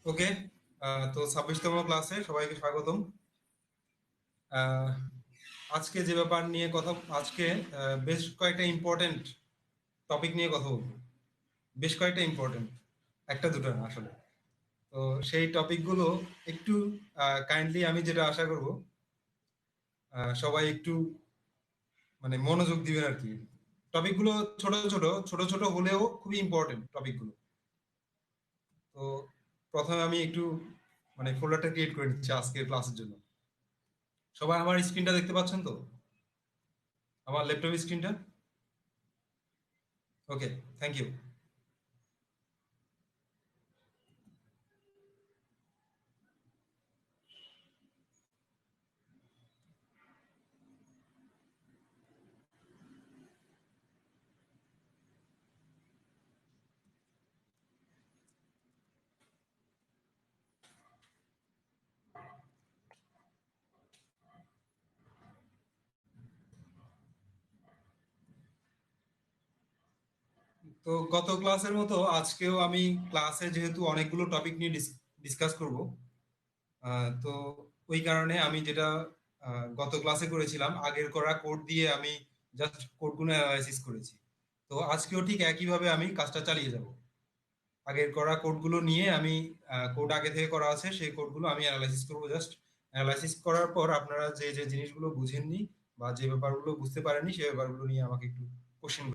ওকে। তো 26তম ক্লাসে সবাইকে স্বাগতম। আহ, আজকে যে ব্যাপার নিয়ে কথা আজকে বেশ কয়েকটা ইম্পর্টেন্ট টপিক নিয়ে কথা বলবো। বেশ কয়েকটা ইম্পর্টেন্ট, একটা দুটো না আসলে। তো সেই টপিকগুলো একটু কাইন্ডলি, আমি যেটা আশা করব সবাই একটু মানে মনোযোগ দিবেন আর কি। টপিকগুলো ছোট ছোট ছোট ছোট হলেও খুবই ইম্পর্টেন্ট টপিকগুলো। তো প্রথমে আমি একটু মানে ফোল্ডারটা ক্রিয়েট করে নিচ্ছি আজকের ক্লাসের জন্য। সবাই আমার স্ক্রিনটা দেখতে পাচ্ছেন তো? আমার ল্যাপটপ স্ক্রিনটা? ওকে, থ্যাংক ইউ। তো গত ক্লাসের মতো আজকেও আমি ক্লাসে যেহেতু অনেকগুলো টপিক নিয়ে ডিসকাস করব, তো ওই কারণে আমি যেটা গত ক্লাসে করেছিলাম, আগের করা কোড দিয়ে আমি জাস্ট কোডগুলো অ্যানালাইসিস করেছি। তো আজকেও ঠিক একইভাবে আমি কাজটা চালিয়ে যাব। আগের করা কোডগুলো নিয়ে আমি কোড আগে থেকে করা আছে সেই কোডগুলো আমি অ্যানালাইসিস করবো। জাস্ট অ্যানালাইসিস করার পর আপনারা যে যে জিনিসগুলো বুঝেননি বা যে ব্যাপারগুলো বুঝতে পারেননি সেই ব্যাপারগুলো নিয়ে আমাকে একটু কোশ্চেন।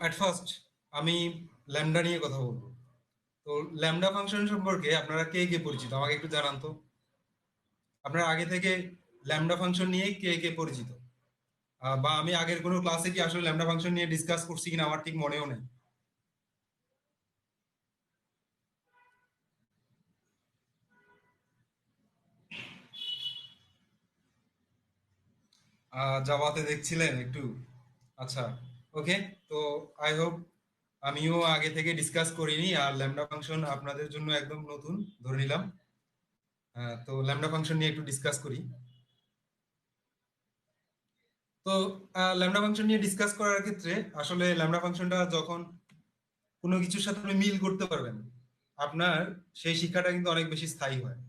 অ্যাট ফার্স্ট আমি ল্যামডা নিয়ে কথা বলবো। তো ল্যামডা ফাংশন সম্পর্কে আপনারা কে কে পরিচিত আমাকে একটু জানান তো। আপনারা আগে থেকে ল্যামডা ফাংশন নিয়ে কে কে পরিচিত? বা আমি আগের কোনো ক্লাসে কি আসলে ল্যামডা ফাংশন নিয়ে ডিসকাস করছি কিনা আমার ঠিক মনেও নেই। জাভাতে দেখছিলেন একটু? আচ্ছা, ওকে। তো আই হোপ আমিও আগে থেকে ডিসকাস করিনি আর ল্যামডা ফাংশন আপনাদের জন্য একদম নতুন ধরে নিলাম। তো ল্যামডা ফাংশন নিয়ে একটু ডিসকাস করি। তো ল্যামডা ফাংশন নিয়ে ডিসকাস করার ক্ষেত্রে আসলে ল্যামডা ফাংশনটা যখন কোনো কিছুর সাথে আপনি মিল করতে পারবেন, আপনার সেই শিক্ষাটা কিন্তু অনেক বেশি স্থায়ী হয়।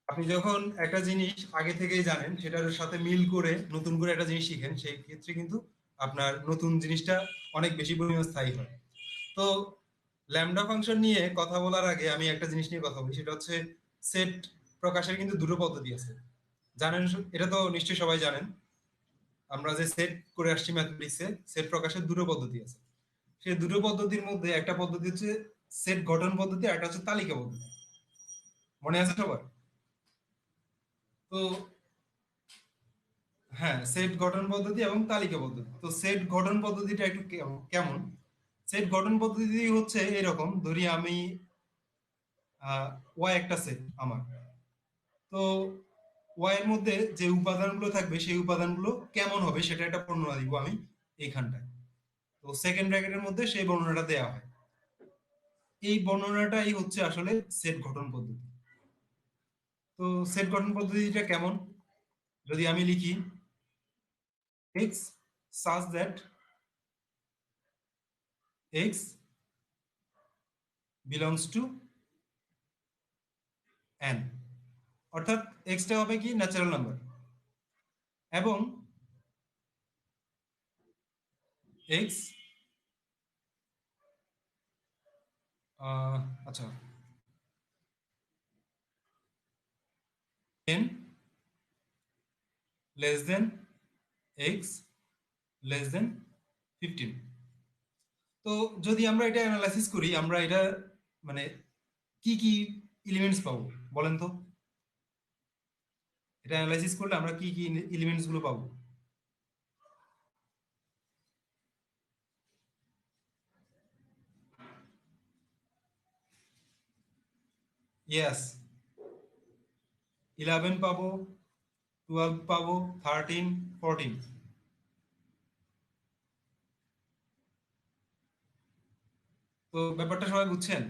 আপনি যখন একটা জিনিস আগে থেকেই জানেন, সেটার সাথে মিল করে নতুন করে একটা জিনিস শিখেন, সেই ক্ষেত্রে কিন্তু আপনার নতুন জিনিসটা অনেক বেশি পরিমাণ স্থায়ী হয়। তো ল্যামডা ফাংশন নিয়ে কথা বলার আগে আমি একটা জিনিস নিয়ে কথা বলি, সেটা হচ্ছে সেট প্রকাশের কিন্তু দুটো পদ্ধতি আছে। জানেন? এটা তো নিশ্চয়ই সবাই জানেন। আমরা যে সেট করে আসছি ম্যাথমেটিক্সে, সেট প্রকাশের দুটো পদ্ধতি আছে। সেই দুটো পদ্ধতির মধ্যে একটা পদ্ধতি হচ্ছে সেট গঠন পদ্ধতি, আর একটা হচ্ছে তালিকা পদ্ধতি। মনে আছে সবার? তো হ্যাঁ, সেট গঠন পদ্ধতি এবং তালিকা পদ্ধতি। তো সেট গঠন পদ্ধতিটা একটু কেমন? সেট গঠন পদ্ধতি হচ্ছে এরকম, ধরি আমি ওয়াই একটা সেট আমার। তো ওয়াই এর মধ্যে যে উপাদানগুলো থাকবে সেই উপাদানগুলো কেমন হবে সেটা একটা বর্ণনা দিব আমি এইখানটায়। তো সেকেন্ড ব্র্যাকেটের মধ্যে সেই বর্ণনাটা দেওয়া হয়। এই বর্ণনাটাই হচ্ছে আসলে সেট গঠন পদ্ধতি। তো সেট গঠন পদ্ধতিটা কেমন? যদি আমি লিখি x such that x belongs to n, অর্থাৎ x টা হবে কি ন্যাচারাল নাম্বার এবং x আচ্ছা n less than x less than 15। তো যদি আমরা এটা অ্যানালাইসিস করি আমরা এটা মানে কি কি এলিমেন্টস পাবো বলেন তো? এটা অ্যানালাইসিস করলে আমরা কি কি এলিমেন্টস গুলো পাবো? ইয়েস, 11 পাবো, 12 পাবো, 13, 14। তো ব্যাপারটা সবাই বুঝছেন?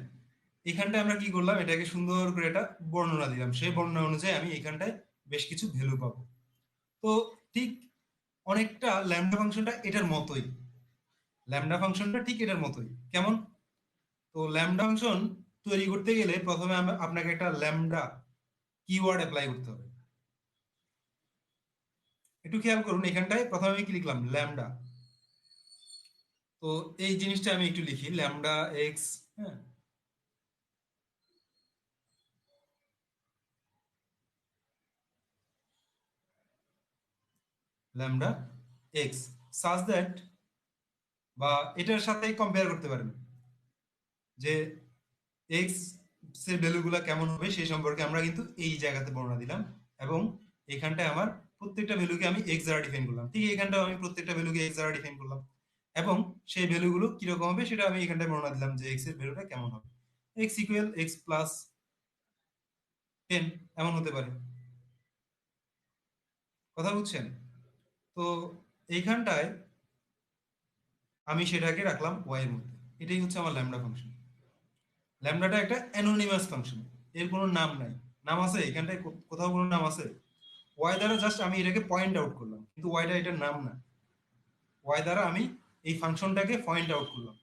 এখানটায় আমরা কি করলাম, এটাকে সুন্দর করে একটা বর্ণনা দিলাম, সেই বর্ণনা অনুযায়ী আমি এখানটায় বেশ কিছু ভ্যালু পাবো। তো ঠিক অনেকটা ল্যামডা ফাংশনটা এটার মতোই, ল্যামডা ফাংশনটা ঠিক এটার মতোই। কেমন? তো ল্যামডা ফাংশন তৈরি করতে গেলে প্রথমে আপনাকে একটা ল্যামডা কিওয়ার্ড অ্যাপ্লাই করতে হবে। একটু খেয়াল করুন, এখানটায় প্রথমে আমি কি লিখলাম, ল্যামডা। তো এই জিনিসটা আমি একটু লিখি, ল্যামডা এক্স, হ্যাঁ, ল্যামডা এক্স সাজ দ্যাট, বা এটার সাথে কম্পেয়ার করতে পারেন যে এক্স এর ভ্যালুগুলো কেমন হবে সেই সম্পর্কে আমরা কিন্তু এই জায়গাতে বর্ণনা দিলাম। এবং এখানটায় আমার প্রত্যেকটা ভ্যালুকে আমি এক্স দ্বারা ডিফাইন করলাম, ঠিক এখানটাও আমি প্রত্যেকটা ভ্যালুকে এক্স দ্বারা ডিফাইন করলাম। এবং সেই ভ্যালুগুলো কিরকম হবে সেটা আমি এখানটায় বর্ণনা দিলাম যে এক্স এর ভ্যালুটা কেমন হবে, এক্স ইকুয়াল এক্স প্লাস 10 এমন হতে পারে। কথা বুঝছেন? তো এইখানটায় আমি সেটাকে রাখলাম ওয়াই এর মধ্যে। এটাই হচ্ছে আমার ল্যামডা ফাংশন। ল্যামডাটা একটা অ্যানোনিমাস ফাংশন, এর কোনো নাম নাই। নাম আছে এখানটায়? কোথাও কোনো নাম আছে? ওয়াই দ্বারা জাস্ট আমি এটাকে পয়েন্ট আউট করলাম, কিন্তু ওয়াইটা এটার নাম না। ওয়াই দ্বারা আমি এই ফাংশনটাকে পয়েন্ট আউট করলাম,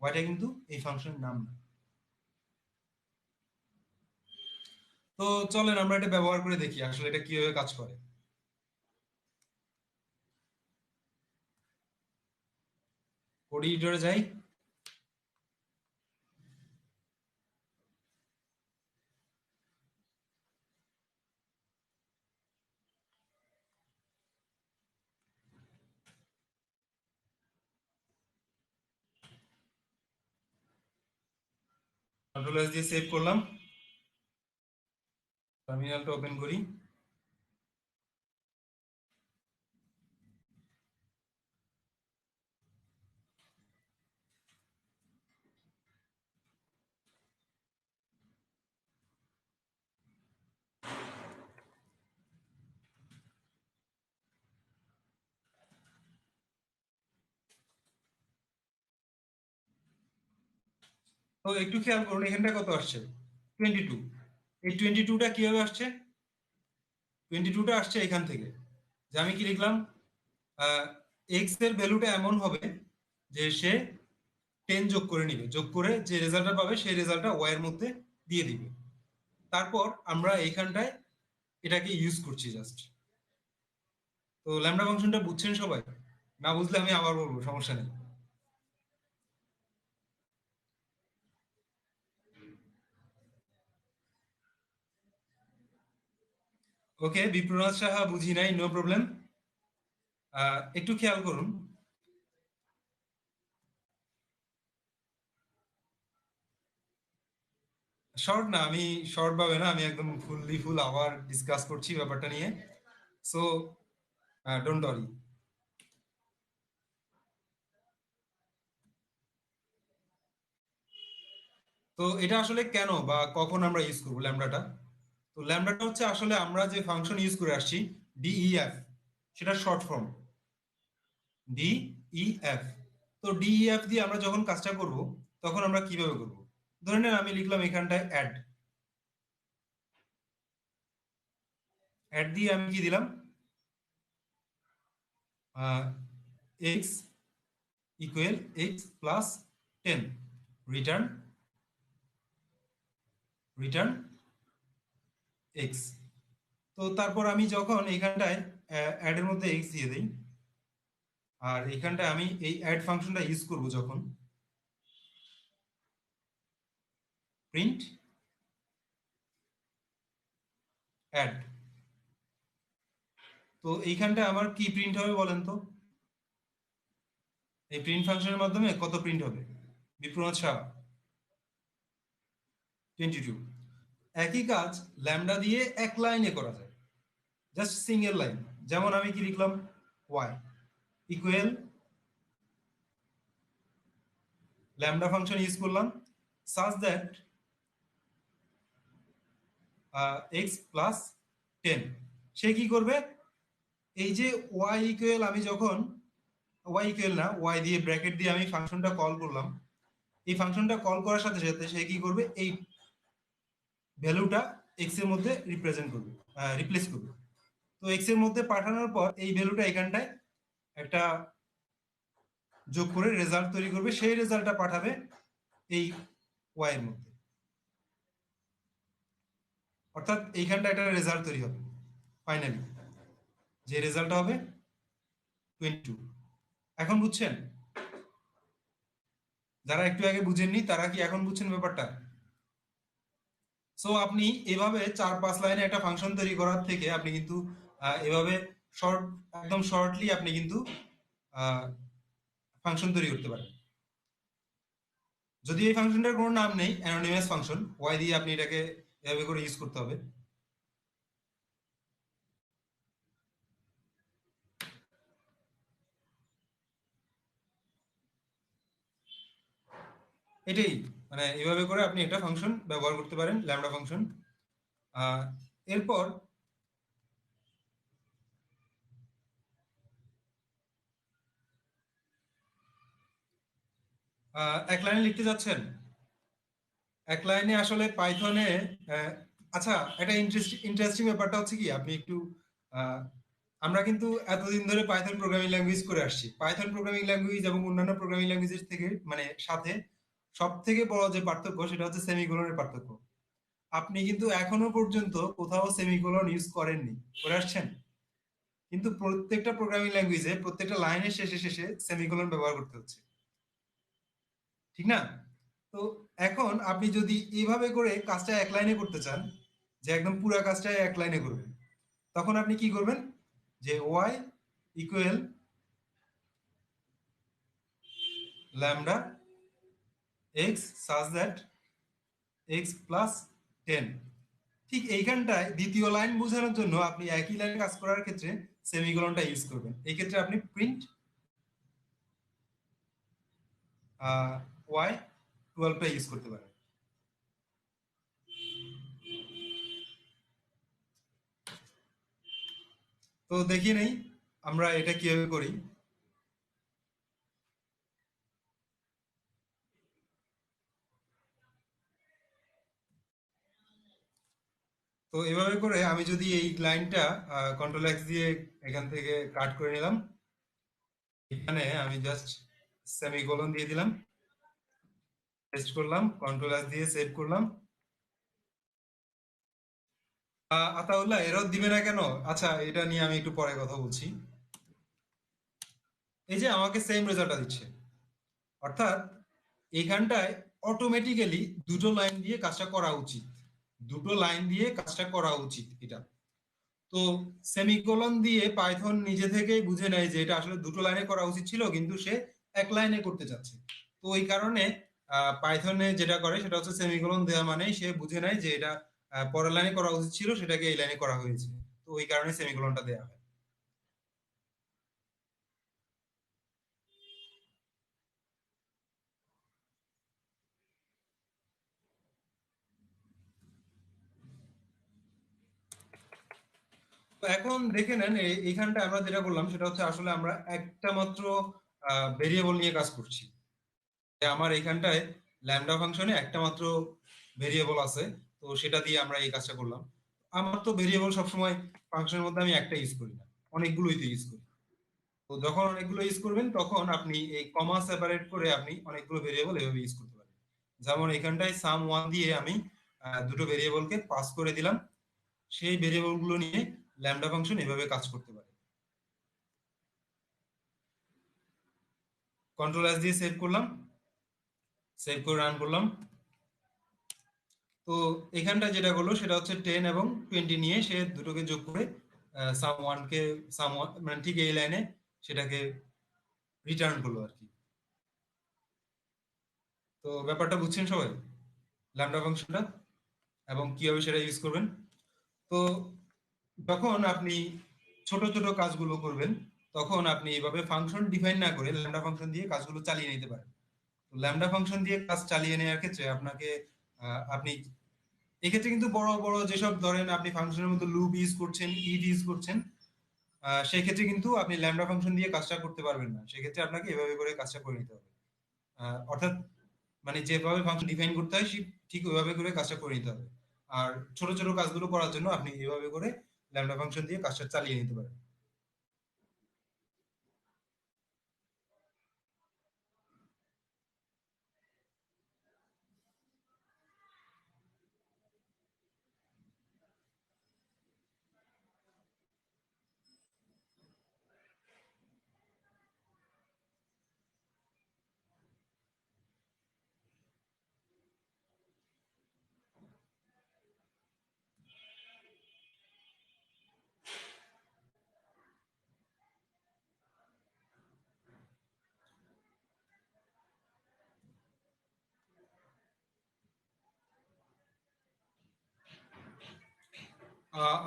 ওয়াইটা কিন্তু এই ফাংশনের নাম না। তো চলেন আমরা এটা ব্যবহার করে দেখি আসলে এটা কিভাবে কাজ করে। কোড এডিটরে যাই। কন্ট্রোল এস দিয়ে সেভ করলাম, টার্মিনালটা ওপেন করি। তো একটু খেয়াল করুন এখানটা কত আসছে, 22। এই 22টা কিভাবে আসছে? 22টা আসছে এখান থেকে, যে আমি কি লিখলাম, এক্স এর ভ্যালুটা এমন হবে যে সে 10 যোগ করে নিবে, যোগ করে যে রেজাল্টটা পাবে সেই রেজাল্টটা ওয়াই এর মধ্যে দিয়ে দিবে। তারপর আমরা এইখানটায় এটাকে ইউজ করছি জাস্ট। তো ল্যামডা ফাংশনটা বুঝছেন সবাই? না বুঝলে আমি আবার বলবো, সমস্যা নেই। ওকে, বিপ্রনাথ সাহা বুঝি নাই, নো প্রবলেম। একটু খেয়াল করুন, শর্ট না, আমি শর্ট ভাবে না, আমি একদম ফুললি ফুল আবার ডিসকাস করছি ব্যাপারটা নিয়ে। So don't worry. তো এটা আসলে কেন বা কখন আমরা ইউজ করবো ল্যামডাটা? তো ল্যামডাটা হচ্ছে আসলে আমরা যে ফাংশন ইউজ করে আসছি, ডিইএফ, সেটা শর্ট ফর্ম, ডিইএফ। তো ডিইএফ দিয়ে আমরা যখন কাজটা করব তখন আমরা কিভাবে করব? ধরে নেন আমি লিখলাম এখানটায় অ্যাড দিয়ে আমি কি দিলাম x equal x plus 10 return x। তো তারপর আমি যখন এখানটায় অ্যাড এর মধ্যে x দিয়ে দিই আর এখানটায় আমি এই অ্যাড ফাংশনটা ইউজ করব যখন প্রিন্ট অ্যাড, তো এইখানটা আমার কি প্রিন্ট হবে বলেন তো? এই প্রিন্ট ফাংশনের মাধ্যমে কত প্রিন্ট হবে বিপ্রনাথ শাহ? 22। একই কাজ ল্যামডা দিয়ে এক লাইনে করা যায়, জাস্ট সিঙ্গেল লাইন। যেমন আমি কি লিখলাম y equal lambda function use করলাম such that x প্লাস 10। সে কি করবে, এই যে y ইকুয়াল আমি যখন y ইকুয়াল না y দিয়ে ব্র্যাকেট দিয়ে আমি ফাংশনটা কল করলাম, এই ফাংশনটা কল করার সাথে সাথে সে কি করবে, এই ভ্যালুটা x এর মধ্যে রিপ্রেজেন্ট করবে, রিপ্লেস করবে। তো x এর মধ্যে পাঠানোর পর এই ভ্যালুটা এখানটায় একটা যোগ করে রেজাল্ট তৈরি করবে, সেই রেজাল্টটা পাঠাবে এই y এর মধ্যে, অর্থাৎ এইখানটা একটা রেজাল্ট তৈরি হবে ফাইনালি, যে রেজাল্টটা হবে 22। এখন বুঝছেন? যারা একটু আগে বুঝেননি তারা কি এখন বুঝছেন ব্যাপারটা? সো আপনি এভাবে 4-5 লাইনে একটা ফাংশন তৈরি করার থেকে আপনি কিন্তু এভাবে শর্ট, একদম শর্টলি আপনি কিন্তু ফাংশন তৈরি করতে পারেন। যদি এই ফাংশনটার কোনো নাম নেই, অ্যানোনিমাস ফাংশন, ওয়াই দিয়ে আপনি এটাকে এভাবে করে ইউজ করতে হবে। এটাই, মানে এভাবে করে আপনি একটা ফাংশন ব্যবহার করতে পারেন, ল্যামডা ফাংশন। এরপর এক লাইনে লিখতে যাচ্ছেন, এক লাইনে আসলে পাইথনে আচ্ছা, একটা ইন্টারেস্টিং ব্যাপারটা হচ্ছে কি, আপনি একটু আমরা কিন্তু এতদিন ধরে পাইথন প্রোগ্রামিং ল্যাঙ্গুয়েজ করে আসছি। পাইথন প্রোগ্রামিং ল্যাঙ্গুয়েজ এবং অন্যান্য প্রোগ্রামিং ল্যাঙ্গুয়েজের থেকে মানে সাথে সব থেকে বড় যে পার্থক্য সেটা হচ্ছে সেমিকোলনের পার্থক্য। আপনি কিন্তু এখনো পর্যন্ত কোথাও সেমিকোলন ইউজ করেননি, করে আসছেন, কিন্তু প্রত্যেকটা প্রোগ্রামিং ল্যাঙ্গুয়েজে প্রত্যেকটা লাইনের শেষে শেষে সেমিকোলন ব্যবহার করতে হচ্ছে, ঠিক না? তো এখন আপনি যদি এইভাবে করে কাজটা এক লাইনে করতে চান, যে একদম পুরো কাজটা এক লাইনে করবেন, তখন আপনি কি করবেন, যে Y equal lambda X such that X plus 10। ঠিক এইখানটায় দ্বিতীয় লাইন বোঝানোর জন্য আপনি একই লাইনে কাজ করার ক্ষেত্রে সেমিকোলনটা ইউজ করবেন। এই ক্ষেত্রে আপনি প্রিন্ট ওয়াই 12টা ইউজ করতে পারেন। তো দেখিয়ে নেই আমরা এটা কিভাবে করি। তো এভাবে করে আমি যদি এই লাইনটা কন্ট্রোল এক্স দিয়ে এখান থেকে কাট করে নিলাম, এখানে আমি জাস্ট সেমিকোলন দিয়ে দিলাম, পেস্ট করলাম, কন্ট্রোল এস দিয়ে সেভ করলাম। আতাউল্লাহ এরর দিবে না কেন? আচ্ছা, এটা নিয়ে আমি একটু পরে কথা বলছি। এই যে আমাকে সেম রেজাল্টটা দিচ্ছে, অর্থাৎ এইখানটায় অটোমেটিক্যালি দুটো লাইন দিয়ে কাজটা করা উচিত, দুটো লাইন দিয়ে কাজটা করা উচিত এটা। তো সেমিকোলন দিয়ে পাইথন নিজে থেকেই বুঝে নেয় যে এটা আসলে দুটো লাইনে করা উচিত ছিল, কিন্তু সে এক লাইনে করতে চাচ্ছে। তো ওই কারণে পাইথনে যেটা করে সেটা হচ্ছে সেমিকোলন দেওয়া মানে সে বুঝে নেয় যে এটা পরের লাইনে করা উচিত ছিল, সেটাকে এই লাইনে করা হয়েছে। তো ওই কারণে সেমিকোলনটা দেওয়া হয়। তো এখন দেখে নেন এইখানটা আমরা যেটা করলাম সেটা হচ্ছে আসলে আমরা একটা মাত্র ভেরিয়েবল নিয়ে কাজ করছি। আমার এইখানটায় ল্যামডা ফাংশনে একটা মাত্র ভেরিয়েবল আছে, তো সেটা দিয়ে আমরা এই কাজটা করলাম। আমার তো ভেরিয়েবল সবসময় ফাংশনের মধ্যে আমি একটা ইউজ করি না, অনেকগুলোই তো ইউজ করি। তো যখন অনেকগুলো ইউজ করবেন তখন আপনি এই কমা সেপারেট করে আপনি অনেকগুলো ভেরিয়েবল এভাবে ইউজ করতে পারেন। যেমন এখানটায় সাম ওয়ান দিয়ে আমি দুটো ভেরিয়েবলকে পাস করে দিলাম, সেই ভেরিয়েবল গুলো নিয়ে ল্যামডা ফাংশন এভাবে কাজ করতে পারে। কন্ট্রোল এস দিয়ে সেভ করলাম, সেভ করে রান করলাম। তো এখানটা যেটা করলো সেটা হচ্ছে 10 এবং 20 নিয়ে সে দুটোকে যোগ করে সাম ওয়ানকে সাম ওয়ান মানে ঠিক এই লাইনে সেটাকে রিটার্ন করলো আর কি। তো ব্যাপারটা বুঝছেন সবাই, ল্যামডা ফাংশনটা এবং কিভাবে সেটা ইউজ করবেন। তো যখন আপনি ছোট ছোট কাজগুলো করবেন তখন আপনি এইভাবে ফাংশন ডিফাইন না করে ল্যামডা ফাংশন দিয়ে কাজগুলো চালিয়ে নিতে পারেন। তো ল্যামডা ফাংশন দিয়ে কাজ চালিয়ে নেওয়ার ক্ষেত্রে আপনাকে আপনি এক্ষেত্রে কিন্তু বড় বড় যেসব ধরেন আপনি ফাংশনের মধ্যে লুপ ইউজ করছেন, ইট ইউজ করছেন, সেই ক্ষেত্রে কিন্তু আপনি ল্যামডা ফাংশন দিয়ে কাজটা করতে পারবেন না। সেক্ষেত্রে আপনাকে এভাবে করে কাজটা করে নিতে হবে। অর্থাৎ মানে যেভাবে ফাংশন ডিফাইন করতে হয় ঠিক ওইভাবে করে কাজটা করে নিতে হবে। আর ছোট ছোট কাজগুলো করার জন্য আপনি এভাবে করে ল্যামডা ফাংশন দিয়ে কাজটা চালিয়ে নিতে পারেন।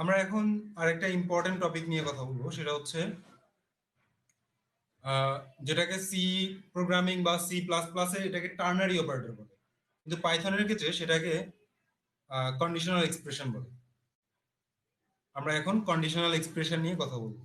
আমরা এখন আরেকটা ইম্পর্টেন্ট টপিক নিয়ে কথা বলবো, সেটা হচ্ছে আহ, যেটাকে সি প্রোগ্রামিং বা সি প্লাস প্লাসে এটাকে টার্নারি অপারেটর বলে, কিন্তু পাইথনের ক্ষেত্রে সেটাকে কন্ডিশনাল এক্সপ্রেশন বলে। আমরা এখন কন্ডিশনাল এক্সপ্রেশন নিয়ে কথা বলবো।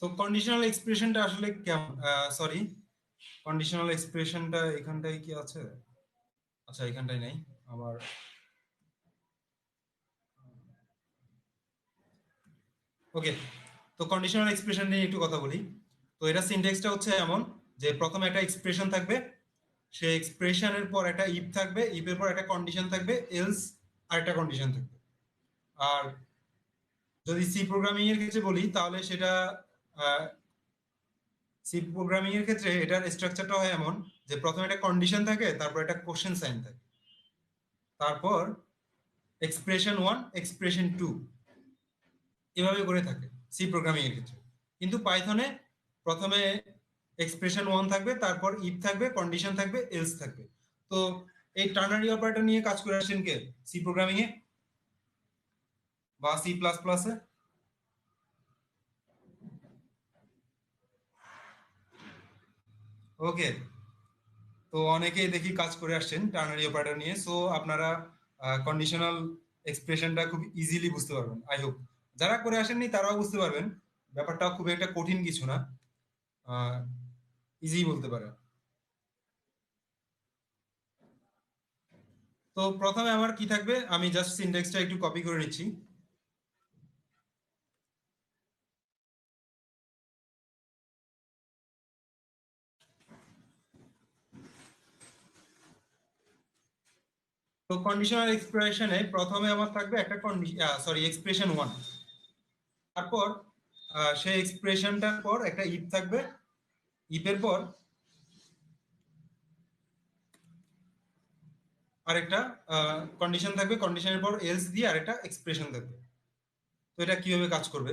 তো কন্ডিশনাল এক্সপ্রেশনটা আসলে কেমন, সরি, কন্ডিশনাল এক্সপ্রেশনটা এখানটায় কি আছে? আচ্ছা এখানটাই নাই আমার। ওকে, তো কন্ডিশনাল এক্সপ্রেশন নিয়ে একটু কথা বলি। তো এটা সিনট্যাক্সটা হচ্ছে এমন যে প্রথমে একটা এক্সপ্রেশন থাকবে, সেই এক্সপ্রেশনের পর একটা ইফ থাকবে, ইফের পর একটা কন্ডিশন থাকবে, এলস আর একটা কন্ডিশন থাকবে। আর যদি সি প্রোগ্রামিং এর ক্ষেত্রে বলি তাহলে সেটা সি প্রোগ্রামিং এর ক্ষেত্রে এটার স্ট্রাকচারটা হয় এমন যে প্রথমে একটা কন্ডিশন থাকে, তারপর একটা কোশ্চেন সাইন থাকে, তারপর এক্সপ্রেশন ওয়ান এক্সপ্রেশন টু, এভাবে করে থাকে সি প্রোগ্রামিং এর ক্ষেত্রে। কিন্তু পাইথনে প্রথমে এক্সপ্রেশন ওয়ান থাকবে, তারপর ইফ থাকবে, কন্ডিশন থাকবে, এলস থাকবে। তো এই টার্নারি অপারেটর নিয়ে কাজ করে আসছেন কে সি প্রোগ্রামিং এ বা সি প্লাস প্লাসে? ওকে, তো অনেকেই দেখি কাজ করে আসছেন টার্নারি অপারেটর নিয়ে, সো আপনারা কন্ডিশনাল এক্সপ্রেশনটা খুব ইজিলি বুঝতে পারবেন আই হোপ। যারা করে আসেননি তারাও বুঝতে পারবেন, ব্যাপারটা খুব একটা কঠিন কিছু না, ইজি বলতে পারেন। তো প্রথমে আমার কি থাকবে, আমি জাস্ট সিনট্যাক্সটা একটু কপি করে নিচ্ছি। তো কন্ডিশনাল এক্সপ্রেশনে প্রথমে আমার থাকবে একটা কন্ডিশন, সরি এক্সপ্রেশন ওয়ান, তারপর সেই এক্সপ্রেশনটার পর একটা ইফ থাকবে, ইফের পর আরেকটা কন্ডিশন থাকবে, কন্ডিশনের পর এলস দিয়ে আরেকটা এক্সপ্রেশন থাকবে। তো এটা কিভাবে কাজ করবে?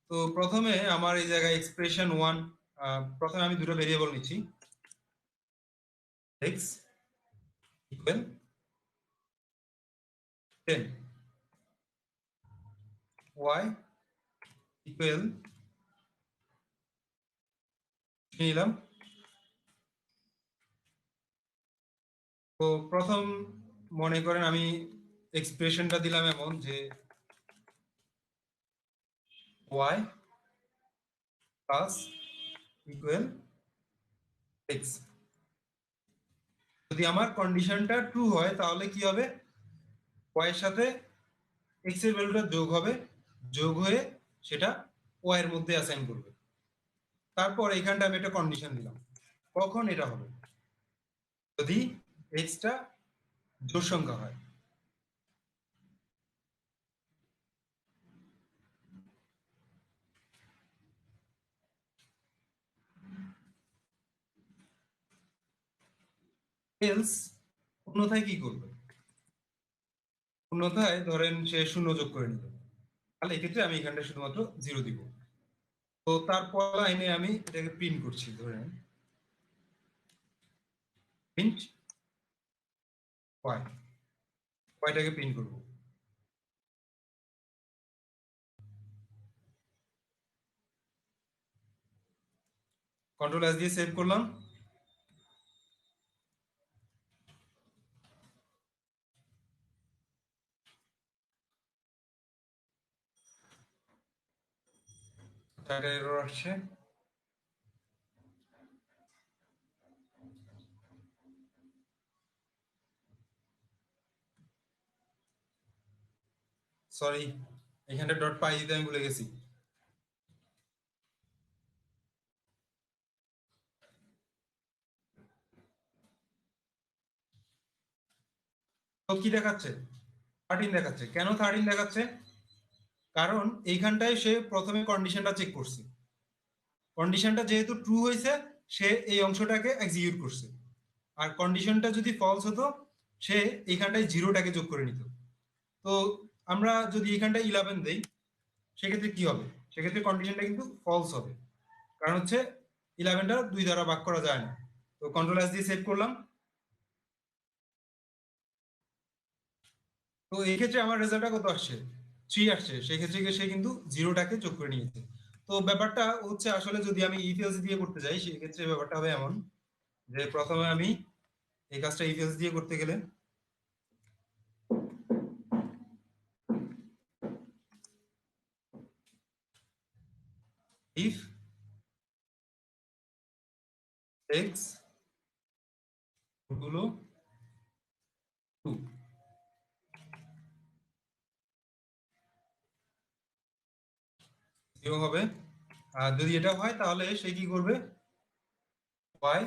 তো প্রথমে আমার এই জায়গায় এক্সপ্রেশন ওয়ান, প্রথমে আমি দুটো ভেরিয়েবল নিচ্ছি, এক্স ইকুয়াল 10, ওয়াই ইকুয়াল নিলাম। তো প্রথম মনে করেন আমি এক্সপ্রেশনটা দিলাম এমন যে ওয়াই প্লাস ইকুয়াল এক্স। যদি আমার কন্ডিশনটা ট্রু হয় তাহলে কি হবে, ওয়াই এর সাথে এক্স এর ভ্যালুটা যোগ হবে, যোগ হয়ে সেটা ওয়াই এর মধ্যে অ্যাসাইন করবে। তারপর এখানটা আমি একটা কন্ডিশন দিলাম, কখন এটা হবে, যদি এক্সটা জোড় সংখ্যা হয়। এলস অন্যথায় কি করবে, অন্যথায় ধরেন সে শূন্য যোগ করে নিল, তাহলে এক্ষেত্রে আমি এখানটা শুধুমাত্র জিরো দিব। তো তারপর লাইনে আমি এটাকে প্রিন্ট করছি, ধরেন প্রিন্ট ওয়াই, ওয়াইটাকে প্রিন্ট করব। কন্ট্রোল এস দিয়ে সেভ করলাম। একটা এরর আসছে, সরি এখানটা ডট পাই দিতে আমি ভুলে গেছি। তো কি দেখাচ্ছে, 13 দেখাচ্ছে। কেন 13 দেখাচ্ছে? কারণ এইখানটায় সে প্রথমে কন্ডিশনটা চেক করছে, কন্ডিশনটা যেহেতু ট্রু হয়েছে সে এই অংশটাকে এক্সিকিউট করছে, আর কন্ডিশনটা যদি ফলস হতো সে এইখানটায় জিরোটাকে যোগ করে নিত। তো আমরা যদি এখানটায় 11 দেই সেক্ষেত্রে কি হবে, সেক্ষেত্রে কন্ডিশনটা কিন্তু ফলস হবে, কারণ হচ্ছে 11টা 2 দ্বারা ভাগ করা যায় না। তো কন্ট্রোল এস দিয়ে সেভ করলাম। তো এই ক্ষেত্রে আমার রেজাল্টটা কত আসছে, 3 আসছে। সেক্ষেত্রে গিয়ে সে কিন্তু জিরোটাকে যোগ করে নিয়েছে। তো ব্যাপারটা হচ্ছে আসলে যদি আমি ইফ এলস দিয়ে করতে যাই সেক্ষেত্রে ব্যাপারটা হবে এমন যে প্রথমে আমি এই কাজটা ইফ এলস দিয়ে করতে গেলে ইফ এক্স গুলো 2, জিরো হবে। আর যদি এটা হয় তাহলে সে কি করবে, y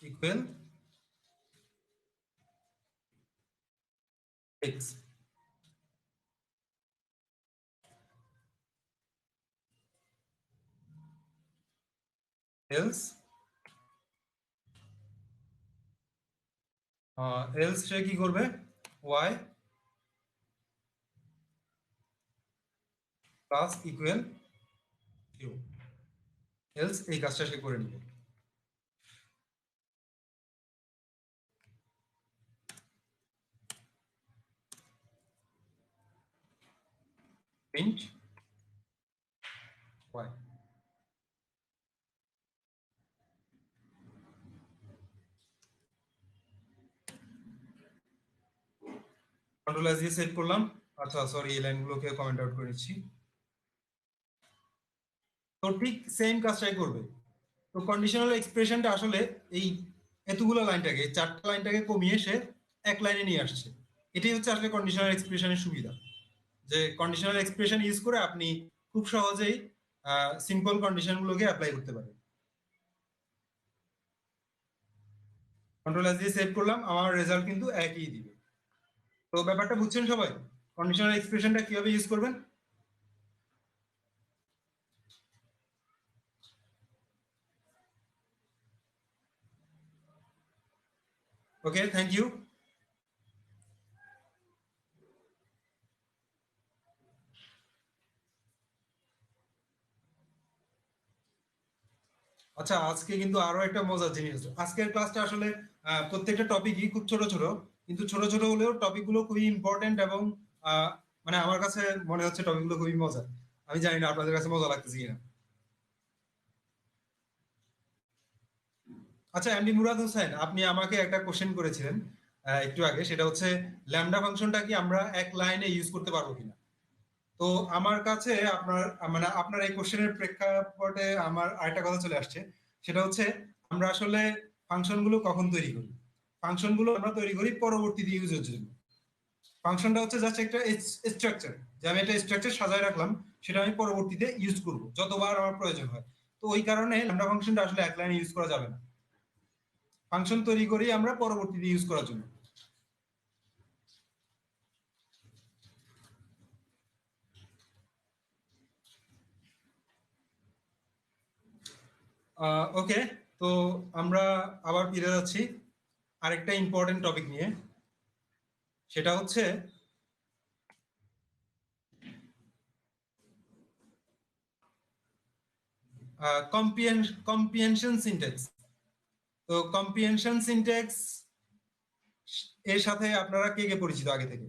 equal x. Else else সে কি করবে, y plus equal zero. Else এই কাজটা সে করে নিবে। প্রিন্ট y, কন্ট্রোল এস দিয়ে সেভ করলাম। আচ্ছা সরি এই লাইনগুলোকে কমেন্ট আউট করে নিচ্ছি। তো ঠিক সেম কাজটাই করবে। তো কন্ডিশনাল এক্সপ্রেশনটা আসলে এই এতগুলো লাইনটাকে, চারটা লাইনটাকে কমিয়ে সে এক লাইনে নিয়ে আসছে। এটাই হচ্ছে আসলে কন্ডিশনাল এক্সপ্রেশনের সুবিধা, যে কন্ডিশনাল এক্সপ্রেশন ইউজ করে আপনি খুব সহজেই সিম্পল কন্ডিশনগুলোকে অ্যাপ্লাই করতে পারেন। কন্ট্রোল এস দিয়ে সেভ করলাম, আমার রেজাল্ট কিন্তু একই দিবে। তো ব্যাপারটা বুঝছেন সবাই, কন্ডিশনাল এক্সপ্রেশনটা কিভাবে ইউজ করবেন? ওকে, থ্যাংক ইউ। আচ্ছা, আজকে কিন্তু আরো একটা মজার জিনিস আছে। আজকের ক্লাসটা আসলে প্রত্যেকটা টপিকই খুব ছোট ছোট, কিন্তু ছোট ছোট হলেও টপিকগুলো খুবই ইম্পর্টেন্ট এবং আহ, মানে আমার কাছে মনে হচ্ছে টপিকগুলো খুবই মজার। আমি জানি না আপনাদের কাছে মজা লাগতেছে কিনা। আচ্ছা, এমডি মুরাদ হোসেন, আপনি আমাকে একটা কোশ্চেন করেছিলেন একটু আগে, সেটা হচ্ছে ল্যামডা ফাংশনটা কি আমরা এক লাইনে ইউজ করতে পারবো কিনা। তো আমার কাছে আপনার মানে আপনার এই কোশ্চেনের প্রেক্ষাপটে আমার আরেকটা কথা চলে আসছে। সেটা হচ্ছে আমরা আসলে ফাংশন গুলো কখন তৈরি করি। ফাংশন গুলো আমরা তৈরি করি পরবর্তীতে ইউজের জন্য। ফাংশনটা হচ্ছে জাস্ট একটা স্ট্রাকচার, যে আমি একটা স্ট্রাকচার সাজায় রাখলাম, সেটা আমি পরবর্তীতে ইউজ করব যতবার আমার প্রয়োজন হয়। তো ওই কারণে ল্যামডা ফাংশনটা আসলে এক লাইনে ইউজ করা যাবে না। ফাংশন তৈরি করি আমরা পরবর্তীতে ইউজ করার জন্য। ওকে, তো আমরা আবার ফিরে যাচ্ছি আরেকটা ইম্পর্টেন্ট টপিক নিয়ে। সেটা হচ্ছে কম্প্রিহেনশন সিনট্যাক্স। তো কম্প্রিহেনশন সিনট্যাক্স এর সাথে আপনারা কে কে পরিচিত আগে থেকে?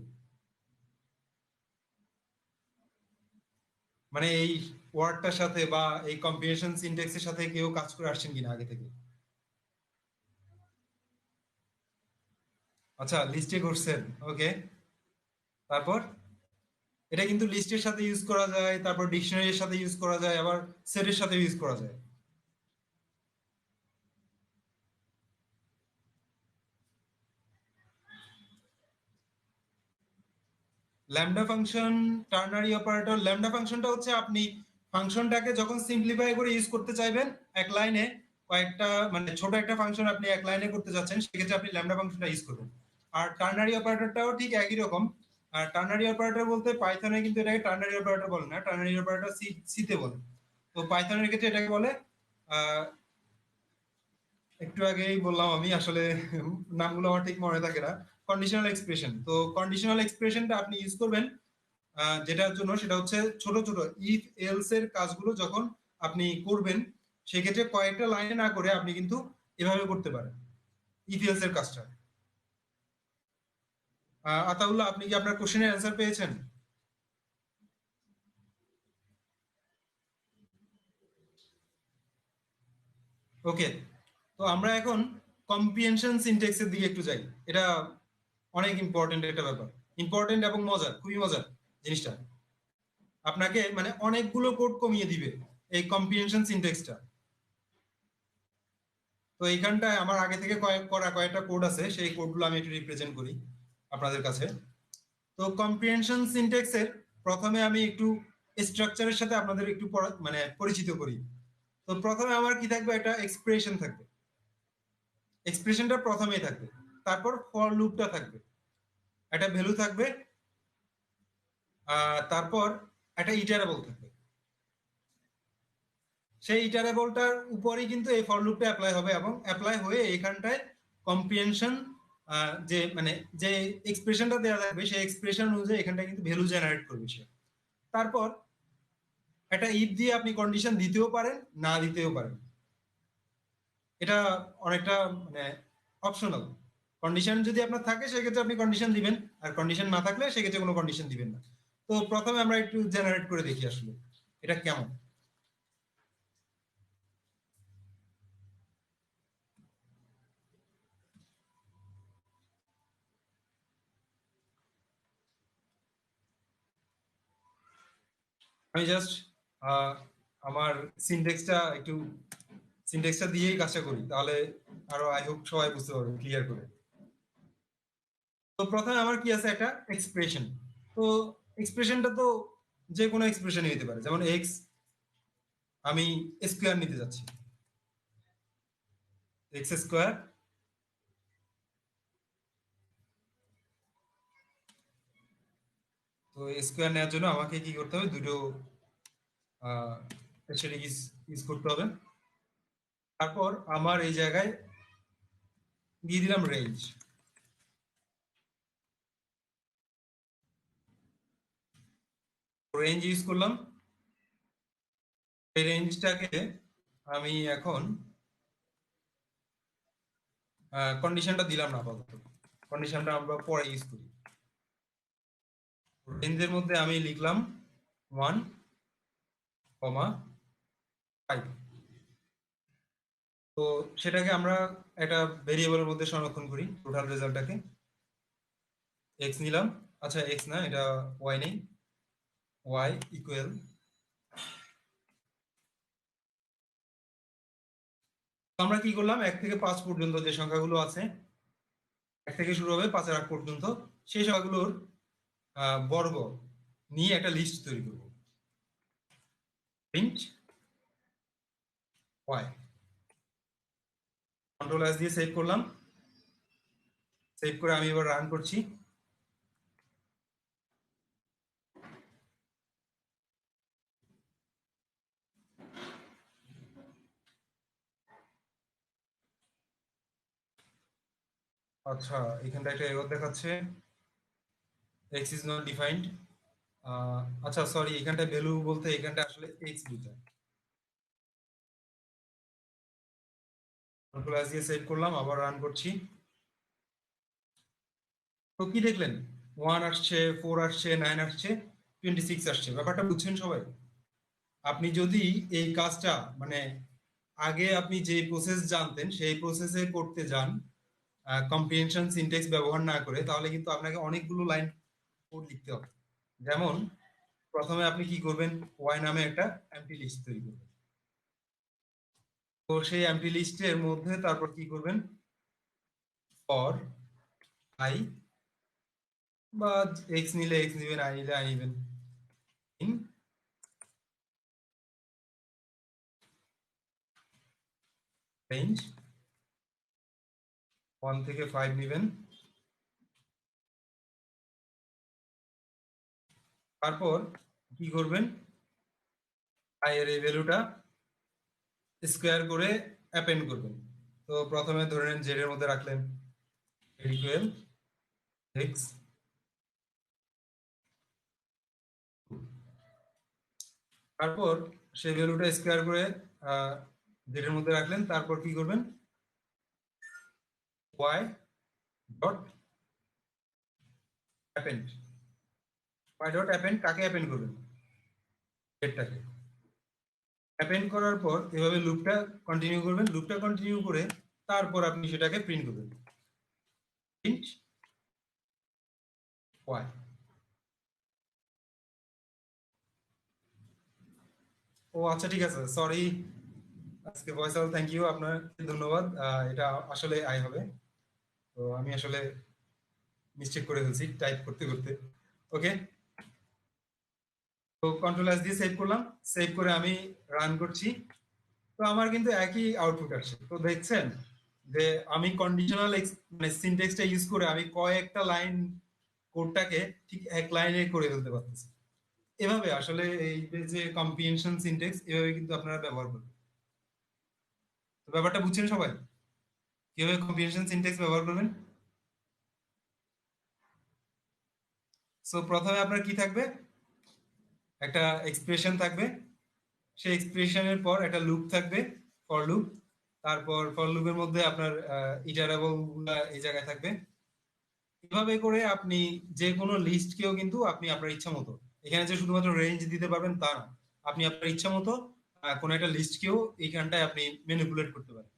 মানে এই ওয়ার্ডটার সাথে বা এই কম্প্রিহেনশন সিনট্যাক্সের সাথে কেউ কাজ করে আসছেন কিনা আগে থেকে? আচ্ছা, লিস্টে করছেন। ওকে, তারপর এটা কিন্তু লিস্টের সাথে ইউজ করা যায়, তারপর ডিকশনারির সাথে ইউজ করা যায়, আবার সেটের সাথে ইউজ করা যায়। Lambda function, ternary operator. Lambda ফাংশনটা হচ্ছে আপনি ফাংশনটাকে যখন সিম্পলিফাই করে ইউজ করতে চাইবেন এক লাইনে, কয়েকটা মানে ছোট একটা ফাংশন আপনি এক লাইনে করতে যাচ্ছেন, সেক্ষেত্রে আপনি ল্যামডা ফাংশনটা ইউজ করবেন। আর টার্নারি অপারেটরটাও ঠিক একই রকম। টার্নারি অপারেটর বলতে পাইথনে কিন্তু এটাকে টার্নারি অপারেটর বলে না, টার্নারি অপারেটর সিতে বলে। তো পাইথনের ক্ষেত্রে এটাকে বলে আহ, একটু আগেই বললাম আমি আসলে নামগুলো আমার ঠিক মনে থাকে না। Conditional expression. তো কন্ডিশনাল এক্সপ্রেশনটা আপনি ইউজ করবেন যেটার জন্য, সেটা হচ্ছে ছোট ছোট ইফ এলস এর কাজগুলো যখন আপনি করবেন, সেক্ষেত্রে কয়েকটা লাইনে না করে আপনি কিন্তু এভাবে করতে পারেন ইফ এলস এর কাজটা। আতাউল্লাহ, আপনি কি আপনার কোশ্চেনের অ্যান্সার পেয়েছেন? ওকে, তো আমরা এখন কম্প্রিহেনশন সিনট্যাক্সের দিকে একটু যাই। এটা অনেক ইম্পর্টেন্ট একটা ব্যাপার, ইম্পর্টেন্ট এবং মজার, খুবই মজার জিনিসটা। আপনাকে মানে অনেকগুলো কোড কমিয়ে দিবে এই কম্প্রিহেনশন সিনট্যাক্সটা। তো এইখানটায় আমার আগে থেকে কয়েকটা কোড আছে, সেই কোডগুলো আমি একটু রিপ্রেজেন্ট করি আপনাদের কাছে। তো কম্প্রিহেনশন সিনট্যাক্সের প্রথমে আমি একটু স্ট্রাকচারের সাথে আপনাদের একটু মানে পরিচিত করি। তো প্রথমে আমার কি থাকবে, একটা এক্সপ্রেশন থাকবে। এক্সপ্রেশনটা প্রথমেই থাকবে। তারপর ফর লুপটা থাকবে, একটা ভ্যালু থাকবে। তারপর একটা ইটারেবল থাকবে। সেই ইটারেবলটার উপরেই কিন্তু এই ফর লুপটা অ্যাপ্লাই হবে, এবং অ্যাপ্লাই হয়ে এখানটায় কম্প্রিহেনশন যে মানে যে এক্সপ্রেশনটা দেওয়া থাকবে, সেই এক্সপ্রেশন অনুযায়ী এখানটায় কিন্তু ভ্যালু জেনারেট করবে সে। তারপর একটা ইফ দিয়ে আপনি কন্ডিশন দিতেও পারেন, না দিতেও পারেন। এটা অনেকটা মানে অপশনাল। কন্ডিশন যদি আপনার থাকে সেক্ষেত্রে আপনি কন্ডিশন দিবেন, আর কন্ডিশন না থাকলে সেক্ষেত্রে কোনো কন্ডিশন দিবেন না। তো প্রথমে আমরা একটু জেনারেট করে দেখি আসলে এটা কেমন। আমি জাস্ট আমার সিনটেক্সটা দিয়েই কাজটা করি, তাহলে আরো আই হোপ সবাই বুঝতে পারবে ক্লিয়ার করে। তো প্রথমে আমার কি আছে, একটা এক্সপ্রেশন। তো এক্সপ্রেশনটা তো যে কোনো এক্সপ্রেশনই হতে পারে, যেমন এক্স আমি স্কোয়ার নিতে যাচ্ছি, এক্স স্কোয়ার। তো স্কোয়ার নেওয়ার জন্য আমাকে কি করতে হবে, দুটো সেটা ইউজ করতে হবে। তারপর আমার এই জায়গায় দিয়ে দিলাম রেঞ্জ। রেঞ্জ ইউজ করলাম। এই রেঞ্জটাকে আমি এখন কন্ডিশনটা দিলাম না আপাতত, কন্ডিশনটা আমরা পরে ইউজ করি। রেঞ্জের মধ্যে আমি লিখলাম 1,5। তো সেটাকে আমরা একটা ভেরিয়েবলের মধ্যে সংরক্ষণ করি, টোটাল রেজাল্টটাকে। এক্স নিলাম, আচ্ছা এক্স না, এটা ওয়াই নেই, ওয়াই ইকুয়াল আমরা কি করলাম, 1 থেকে 5 পর্যন্ত যে সংখ্যাগুলো আছে, 1 থেকে শুরু হবে 5-এর আগ পর্যন্ত, সেই সংখ্যাগুলোর বর্গ নিয়ে একটা লিস্ট তৈরি করব। প্রিন্ট ওয়াই, কন্ট্রোল এস দিয়ে সেভ করলাম। সেভ করে আমি এবার রান করছি। আচ্ছা, এখানটা একটা এরর দেখাচ্ছে, এক্স ইজ নট ডিফাইন্ড। আচ্ছা সরি, এখানটা ভ্যালু বলতে এখানটা আসলে এক্স বোঝায়। কন্ট্রোল এস দিয়ে সেভ করলাম, আবার রান করছি। তো কি দেখলেন, 1 আসছে, 4 আসছে, 9 আসছে, 26 আসছে। ব্যাপারটা বুঝছেন সবাই? আপনি যদি এই কাজটা মানে আগে আপনি যে প্রসেস জানতেন সেই প্রসেসে করতে যান, কম্প্রিহেনশন সিনট্যাক্স ব্যবহার না করে, তাহলে কিন্তু আপনাকে অনেকগুলো লাইন কোড লিখতে হবে। যেমন প্রথমে আপনি কি করবেন, ওয়াই নামে একটা এমটি লিস্ট তৈরি করবেন। তো সেই এমটি লিস্টের মধ্যে তারপর কি করবেন, ফর আই, বা এক্স নিলে এক্স নিবেন, আই নিলে আই নিবেন, ইন রেঞ্জ 1 থেকে 5 নিবেন। তারপর কি করবেন, আই এর এই ভ্যালুটা স্কোয়ার করে অ্যাপেন্ড করবেন। তো প্রথমে ধরে নেন জেড এর মধ্যে রাখলেন ইকুয়াল এক্স, তারপর সেই ভ্যালুটা স্কোয়ার করে জেড এর মধ্যে রাখলেন। তারপর কি করবেন, Y dot append. Y dot append কাকে অ্যাপেন্ড করবেন, জেডটাকে। অ্যাপেন্ড করার পর এভাবে লুপটা কন্টিনিউ করবেন। লুপটা কন্টিনিউ করে তারপর আপনি সেটাকে প্রিন্ট করবেন, প্রিন্ট ওয়াই। ও আচ্ছা ঠিক আছে, সরি, আজকে ভয়েস অল থ্যাংক ইউ, আপনার ধন্যবাদ। এটা আসলে আই হবে, তো আমি আসলে মিস্টেক করে ফেলছি টাইপ করতে করতে। ওকে, তো কন্ট্রোল এস দিয়ে সেভ করলাম। সেভ করে আমি রান করছি। তো আমার কিন্তু একই আউটপুট আসছে। তো দেখছেন যে আমি কন্ডিশনাল মানে সিনট্যাক্সটা ইউজ করে আমি কয়েকটা লাইন কোডটাকে ঠিক এক লাইনে করে ফেলতে পারতেছি। এভাবে আসলে এই যে কম্প্রিহেনশন সিনট্যাক্স, এভাবে কিন্তু আপনারা ব্যবহার করবেন। তো ব্যাপারটা বুঝছেন সবাই, কিভাবে কম্প্রিহেনশন সিনট্যাক্স ব্যবহার করবেন? সো প্রথমে আপনার কি থাকবে, একটা এক্সপ্রেশন থাকবে, সেই এক্সপ্রেশনের পর একটা লুপ থাকবে, ফর লুপ। তারপর ফর লুপের মধ্যে আপনার ইটারেবল গুলা এই জায়গায় থাকবে। এভাবে করে আপনি যে কোনো লিস্টকেও কিন্তু আপনি আপনার ইচ্ছা মতো, এখানে যে শুধুমাত্র রেঞ্জ দিতে পারবেন তা না, আপনি আপনার ইচ্ছা মতো কোনো একটা লিস্টকেও এইখানটায় আপনি ম্যানিপুলেট করতে পারেন।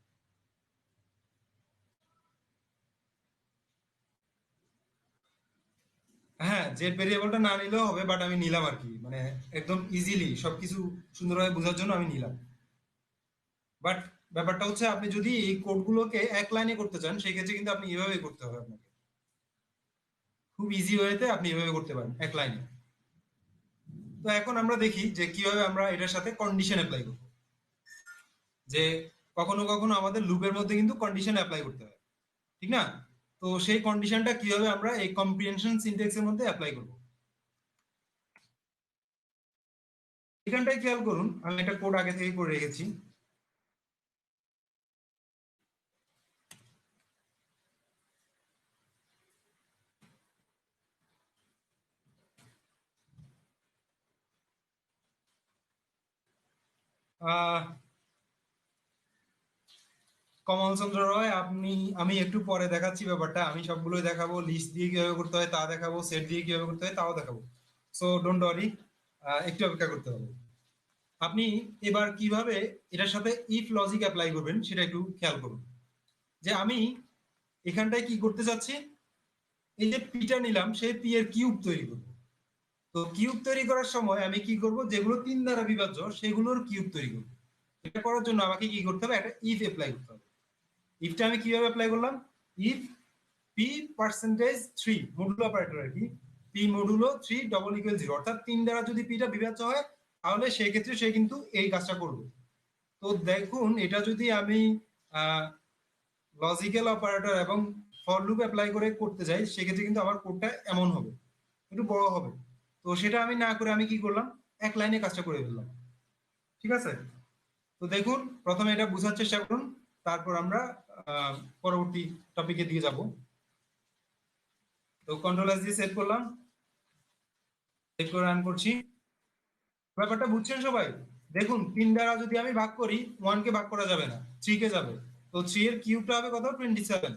হ্যাঁ, জেড ভেরিয়েবলটা না নিলেও হবে, বাট আমি নিলাম আর কি, মানে একদম ইজিলি সবকিছু সুন্দরভাবে বোঝার জন্য আমি নিলাম। বাট ব্যাপারটা হচ্ছে, আপনি যদি এই কোডগুলোকে এক লাইনে করতে চান, সেই ক্ষেত্রে কিন্তু আপনি এভাবে করতে হবে আপনাকে। খুব ইজি ওয়েতে আপনি এভাবে করতে পারেন এক লাইনে। তো এখন আমরা দেখি যে কিভাবে আমরা এটার সাথে কন্ডিশন অ্যাপ্লাই করব। যে কখনো কখনো আমাদের লুপের মধ্যে কিন্তু কন্ডিশন অ্যাপ্লাই করতে হয়, ঠিক না? তো সেই কন্ডিশনটা কিভাবে আমরা এই কম্প্রিহেনশন সিনট্যাক্সের মধ্যে অ্যাপ্লাই করব, এখানটায় খেয়াল করুন, আমি একটা কোড আগে থেকে করে রেখেছি। কমল চন্দ্র রয়, আমি একটু পরে দেখাচ্ছি ব্যাপারটা। আমি সবগুলোই দেখাবো, লিস্ট দিয়ে কিভাবে করতে হয় তা দেখাবো, সেট দিয়ে কিভাবে করতে হয় তাও দেখাবো। সো ডোন্ট ওয়ারি, একটু অপেক্ষা করতে হবে। আপনি এবার কিভাবে এটার সাথে ইফ লজিক অ্যাপ্লাই করবেন সেটা একটু খেয়াল করুন। যে আমি এখানটায় কি করতে চাচ্ছি, এই যে পিটা নিলাম সেই পি এর কিউব তৈরি করব। তো কিউব তৈরি করার সময় আমি কি করব, যেগুলো 3 দ্বারা বিভাজ্য সেগুলোর কিউব তৈরি করব। এটা করার জন্য আমাকে কি করতে হবে, একটা ইফ অ্যাপ্লাই করতে হবে। ইফটা আমি কিভাবে অ্যাপ্লাই করলাম, if p percentage 3 modulo operator আর কি, পি মডুলো 3 ডবল ইকুয়াল 0, অর্থাৎ 3 দ্বারা যদি পিটা বিভাজ্য হয় তাহলে সেই ক্ষেত্রে সে কিন্তু এই কাজটা করবে। তো দেখুন, এটা যদি আমি লজিক্যাল অপারেটর এবং ফর লুপ অ্যাপ্লাই করে করতে যাই সেক্ষেত্রে কিন্তু আমার কোডটা এমন হবে, একটু বড় হবে। তো সেটা আমি না করে আমি কি করলাম, এক লাইনে কাজটা করে ফেললাম। ঠিক আছে, তো দেখুন প্রথমে এটা বোঝার চেষ্টা করুন, তারপর আমরা পরবর্তী টপিকে দিয়ে যাব। তো কন্ট্রোল এস দিয়ে সেভ করলাম, সেভ করে রান করছি। ব্যাপারটা বুঝছেন সবাই? দেখুন 3 দ্বারা যদি আমি ভাগ করি, 1 কে ভাগ করা যাবে না, 3 কে যাবে। তো 3 এর কিউবটা হবে কত, 27।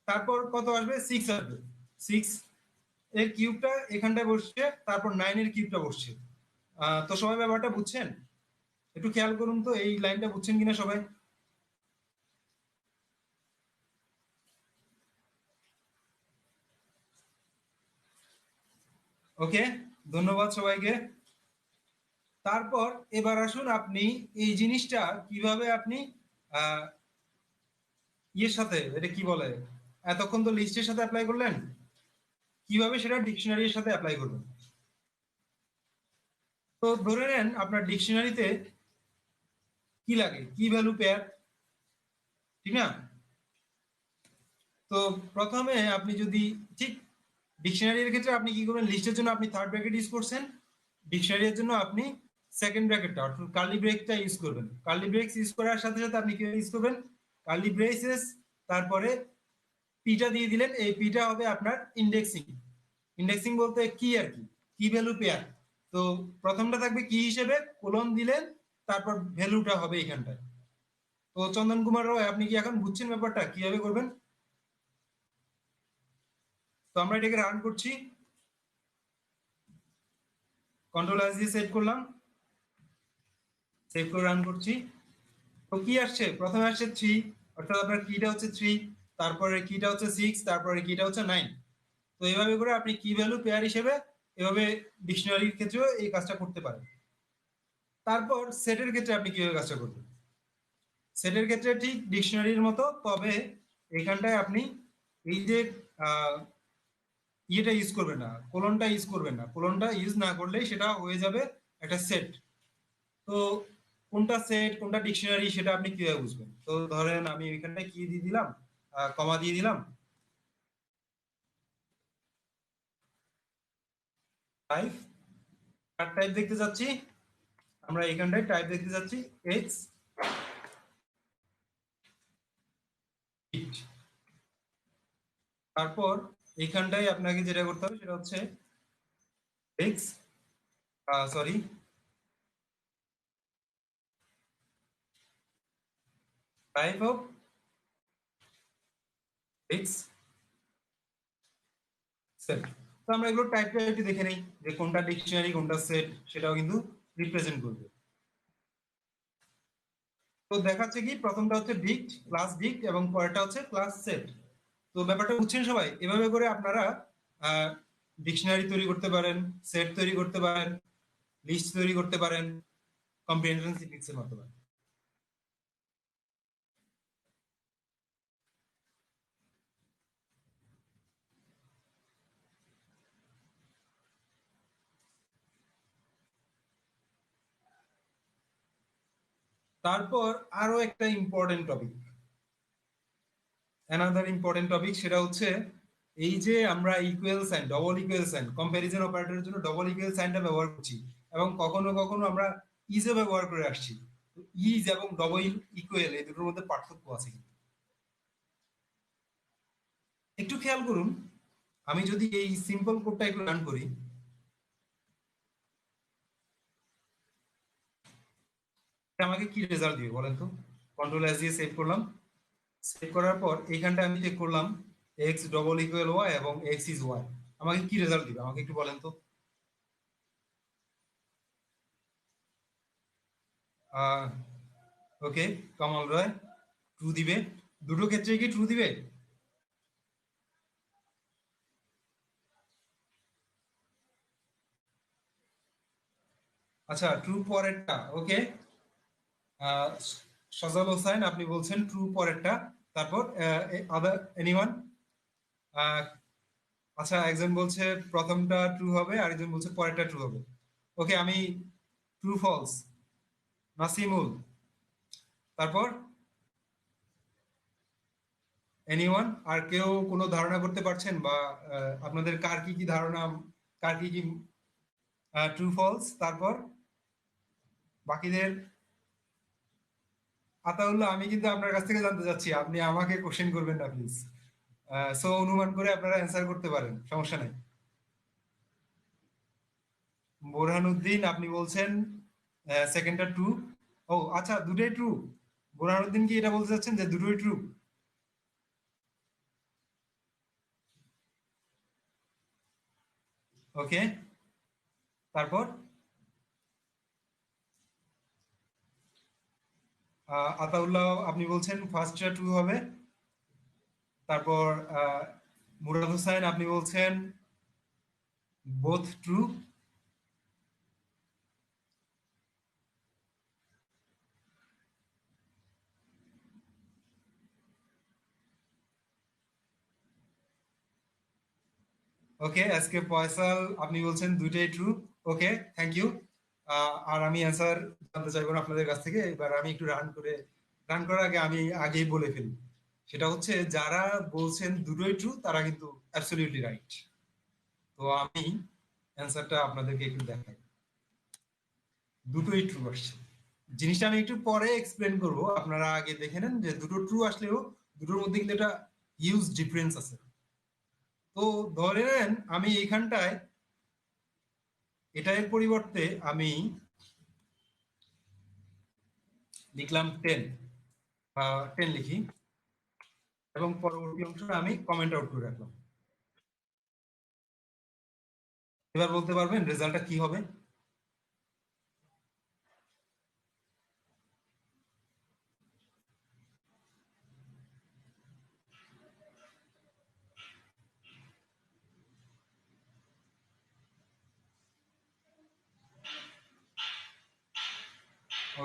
তারপর কত আসবে, 6 আসবে। 6 এর কিউবটা এখানটায় বসছে, তারপর 9 এর কিউবটা বসছে। তো সবাই ব্যাপারটা বুঝছেন? একটু খেয়াল করুন তো এই লাইনটা বুঝছেন কিনা সবাই। ওকে, ধন্যবাদ সবাইকে। তারপর এবার আসুন আপনি এই জিনিসটা কিভাবে আপনি আহ ইয়ের সাথে, এটা কি বলে, এতক্ষণ তো লিস্টের সাথে অ্যাপ্লাই করলেন, কিভাবে সেটা ডিকশনারির সাথে অ্যাপ্লাই করবেন। তো ধরে নেন আপনার ডিকশনারিতে কি লাগে, কি ভ্যালু পেয়ার, ঠিক না? তো প্রথমে আপনি যদি ঠিক ডিকশনারির ক্ষেত্রে আপনি কি করবেন, লিস্টের জন্য আপনি থার্ড ব্র্যাকেট ইউজ করছেন, ডিকশনারির জন্য আপনি সেকেন্ড ব্র্যাকেটটা অর্থাৎ কার্লি ব্রেকটা ইউজ করবেন। কার্লি ব্রেকস ইউজ করার সাথে সাথে আপনি কি ইউজ করবেন, কার্লি ব্রেসেস, তারপরে পিটা দিয়ে দিলেন। এই পিটা হবে আপনার ইন্ডেক্সিং। ইন্ডেক্সিং বলতে কি আর কি, কি ভ্যালু পেয়ার। তো প্রথমটা থাকবে কি হিসেবে, কোলন দিলেন, তারপর ভ্যালুটা হবে এখানটায়। তো চন্দন কুমার রায়, আপনি কি এখন বুঝছেন ব্যাপারটা কিভাবে করবেন? তো আমরা এটাকে রান করছি, কন্ট্রোল এস দিয়ে সেভ করলাম, সেভ করে রান করছি। তো কি আসছে, প্রথমে আসছে 3, অর্থাৎ আপনার কিটা হচ্ছে 3, তারপরে কিটা হচ্ছে 6, তারপরে কিটা হচ্ছে 9। তো এইভাবে করে আপনি কি ভ্যালু পেয়ার হিসেবে এভাবে ডিকশনারির ক্ষেত্রেও এই কাজটা করতে পারেন। তারপর সেটের ক্ষেত্রে আপনি কিভাবে কাজটা করবেন, সেটের ক্ষেত্রে ঠিক ডিকশনারির মতো, তবে এখানটায় আপনি এই যে আহ, ইয়েটা ইউজ করবেন না, কোলনটা ইউজ করবেন না। কোলনটা ইউজ না করলেই সেটা হয়ে যাবে একটা সেট। তো কোনটা সেট কোনটা ডিকশনারি সেটা আপনি কিভাবে বুঝবেন? তো ধরেন আমি এখানটায় কি দিয়ে দিলাম, কমা দিয়ে দিলাম, টাইপ, কার টাইপ দেখতে যাচ্ছি, আমরা এখানটায় টাইপ দেখতে যাচ্ছি এক্স ইট। তারপর এইখানটায় আপনাকে যেটা করতে হবে সেটা হচ্ছে x, sorry, type of x set. তো আমরা এগুলো টাইপটা একটু দেখে নেই যে কোনটা ডিকশনারি কোনটা সেট, সেটাও কিন্তু রিপ্রেজেন্ট করবে। তো দেখাচ্ছে কি, প্রথমটা হচ্ছে ডিক্ট, ক্লাস ডিক্ট, এবং পরেরটা হচ্ছে ক্লাস সেট। তো ব্যাপারটা বুঝছেন সবাই? এভাবে করে আপনারা ডিকশনারি তৈরি করতে পারেন, সেট তৈরি করতে পারেন, লিস্ট তৈরি করতে পারেন কম্প্রিহেনশন সিনট্যাক্সের মাধ্যমে। তারপর আরো একটা important topic, another important topic, সেটা হচ্ছে এই যে আমরা equal sign, double equal sign, comparison অপারেটরের জন্য ডবল ইকুয়াল সাইনটা ব্যবহার করছি, এবং কখনো কখনো আমরা ইজও ব্যবহার করে আসছি। ইজ এবং ডবল ইকুয়াল এই দুটোর মধ্যে পার্থক্য আছে কিন্তু। একটু খেয়াল করুন, আমি যদি এই সিম্পল কোডটা একটু রান করি, আমাকে কি রেজাল্ট দিবে বলেন তো? কন্ট্রোল এস দিয়ে সেভ করলাম। সেভ করার পর এইখানটা আমি চেক করলাম এক্স ডবল ইকুয়াল ওয়াই এবং এক্স ইজ ওয়াই। আমাকে কি রেজাল্ট দিবে আমাকে একটু বলেন তো? ওকে, কামাল রয় ট্রু দিবে। দুটো ক্ষেত্রে কি ট্রু দিবে? আচ্ছা, ট্রু পরেরটা ওকে। সজল হোসাইন আপনি বলছেন ট্রু পরেরটা। তারপর আদার এনিওয়ান? আচ্ছা, একজন বলছে প্রথমটা ট্রু হবে, আরেকজন বলছে পরেরটা ট্রু হবে। ওকে, আমি ট্রু ফলস। নাসিমুল, তারপর এনিওয়ান? আর কেউ কোনো ধারণা করতে পারছেন বা আপনাদের কার কি কি ধারণা, কার কি কি ট্রু ফলস? তারপর বাকিদের? আতাউল্লাহ, আমি কিন্তু আপনার কাছ থেকে জানতে চাচ্ছি, আপনি আমাকে কোশ্চেন করবেন না প্লিজ। সো অনুমান করে আপনারা অ্যান্সার করতে পারেন, সমস্যা নাই। বোরহানুদ্দিন আপনি বলছেন সেকেন্ডটা ট্রু। ও আচ্ছা, দুটোই ট্রু। বোরহানুদ্দিন কি এটা বলতে চাচ্ছেন যে দুটোই ট্রু? ওকে, তারপর আতাউল্লাহ আপনি বলছেন ফার্স্টটা ট্রু হবে। তারপর মুরাদ হোসেন আপনি বলছেন বোথ ট্রু। ওকে, আজকে ফয়সাল আপনি বলছেন দুইটাই ট্রু। Okay, thank you. আর আমি অ্যান্সার জানতে চাইবো না আপনাদের কাছ থেকে, এবার আমি একটু রান করার আগে আমি আগেই বলে ফেলি। সেটা হচ্ছে যারা বলছেন দুটোই ট্রু তারা কিন্তু অ্যাবসলিউটলি রাইট। তো আমি অ্যান্সারটা আপনাদেরকে একটু দেখাই। দুটোই ট্রু আসছে। জিনিসটা আমি একটু পরে এক্সপ্লেন করব, আপনারা আগে দেখে নেন যে দুটো ট্রু আসলেও দুটোর মধ্যে কিন্তু একটা হিউজ ডিফারেন্স আছে। তো ধরে নেন আমি এইখানটায় এটার পরিবর্তে আমি লিখলাম 10, 10 লিখি এবং পরবর্তী অংশটা আমি কমেন্ট আউট করে রাখলাম। এবার বলতে পারবেন রেজাল্টটা কি হবে?